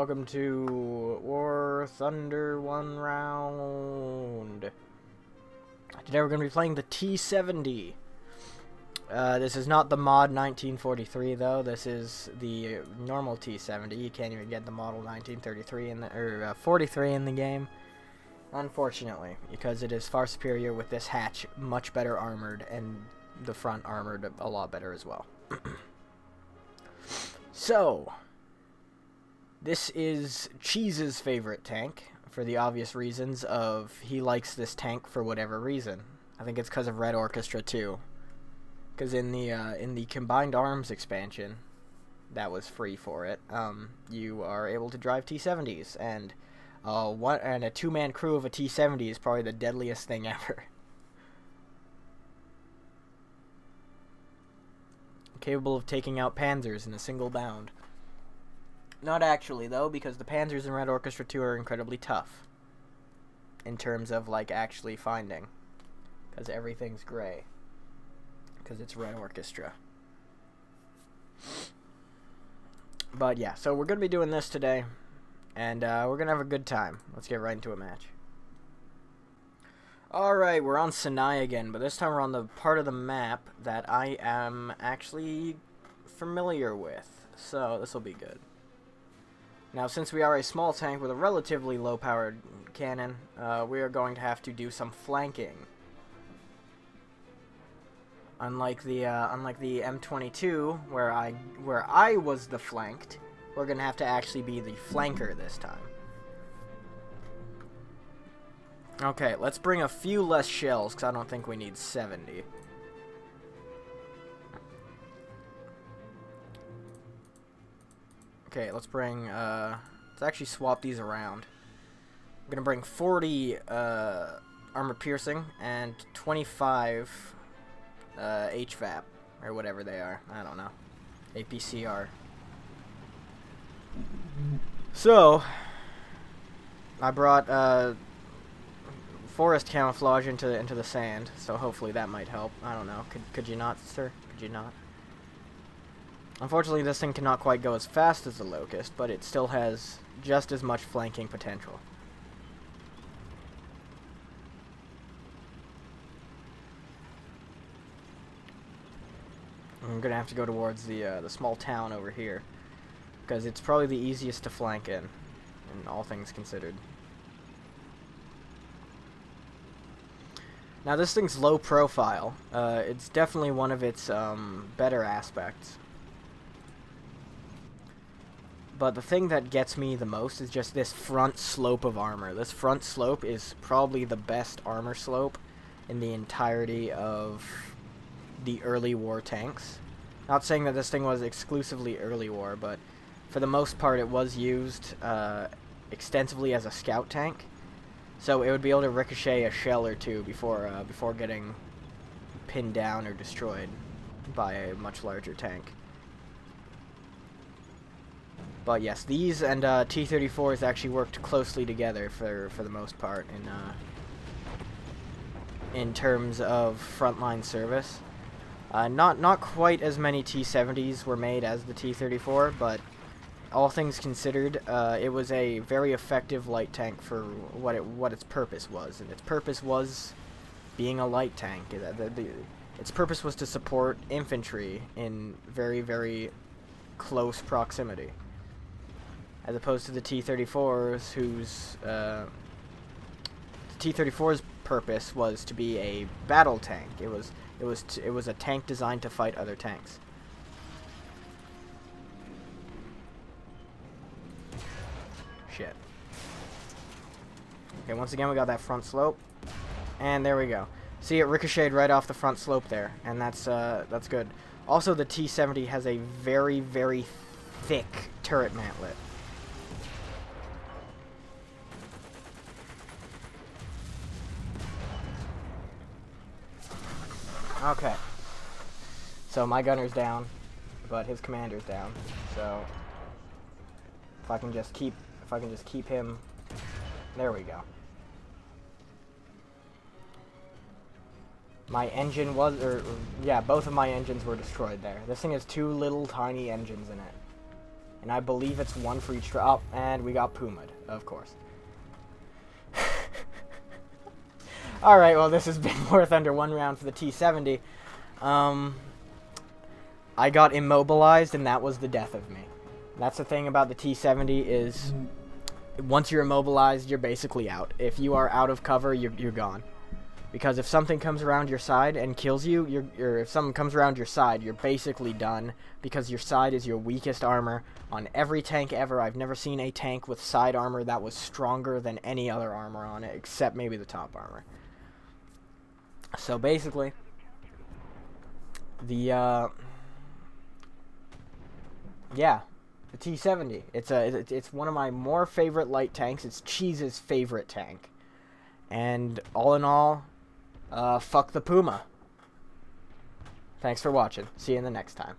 welcome to War Thunder 1 round. Today we're going to be playing the T-70. This is not the mod 1943 though, this is the normal T-70. You can't even get the model 1933 in the, or 43 in the game, unfortunately, because it is far superior with this hatch much better armored and the front armored a lot better as well. So, this is Chiz's favorite tank, for the obvious reasons of he likes this tank for whatever reason. I think it's because of Red Orchestra too. Because in the Combined Arms expansion, that was free for it, you are able to drive T-70s, and a two-man crew of a T-70 is probably the deadliest thing ever. Capable of taking out Panzers in a single bound. Not actually, though, because the Panzers in Red Orchestra 2 are incredibly tough. In terms of, like, actually finding. Because everything's gray. Because it's Red Orchestra. But, yeah, so we're going to be doing this today. And we're going to have a good time. Let's get right into a match. Alright, we're on Sinai again, but this time we're on the part of the map that I am actually familiar with. So, this will be good. Now, since we are a small tank with a relatively low-powered cannon, we are going to have to do some flanking. Unlike the M22, where I was the flanked, we're going to have to actually be the flanker this time. Okay, let's bring a few less shells, because I don't think we need 70. Okay, let's bring, let's actually swap these around. I'm gonna bring 40, armor piercing, and 25, HVAP, or whatever they are. I don't know. APCR. So, I brought, forest camouflage into the sand, so hopefully that might help. I don't know. Could you not, sir? Could you not? Unfortunately, this thing cannot quite go as fast as the Locust, but it still has just as much flanking potential. I'm gonna have to go towards the small town over here, because it's probably the easiest to flank in all things considered. Now, this thing's low profile. It's definitely one of its better aspects. But the thing that gets me the most is just this front slope of armor. This front slope is probably the best armor slope in the entirety of the early war tanks. Not saying that this thing was exclusively early war, but for the most part it was used extensively as a scout tank. So it would be able to ricochet a shell or two before getting pinned down or destroyed by a much larger tank. But yes, these and T-34s actually worked closely together for the most part in terms of frontline service. Not quite as many T-70s were made as the T-34, but all things considered, it was a very effective light tank for what its purpose was, and its purpose was being a light tank. Its purpose was to support infantry in very, very close proximity, as opposed to the T-34s, whose the T-34's purpose was to be a battle tank. It was a tank designed to fight other tanks. Shit. Okay, once again we got that front slope, and there we go. See, it ricocheted right off the front slope there, and that's good. Also, the T-70 has a very, very thick turret mantlet. Okay. So my gunner's down, but his commander's down. So if I can just keep him, there we go. My engine was, yeah, both of my engines were destroyed there. This thing has two little tiny engines in it. And I believe it's 1 for each drop. Oh, and we got Puma'd, of course. Alright, well, this has been worth under 1 round for the T-70. I got immobilized, and that was the death of me. That's the thing about the T-70 is, once you're immobilized, you're basically out. If you are out of cover, you're gone. Because if something comes around your side and kills you, if something comes around your side, you're basically done. Because your side is your weakest armor on every tank ever. I've never seen a tank with side armor that was stronger than any other armor on it, except maybe the top armor. So basically, the T-70. It's one of my more favorite light tanks. It's Shiz's favorite tank. And all in all, fuck the Puma. Thanks for watching. See you in the next time.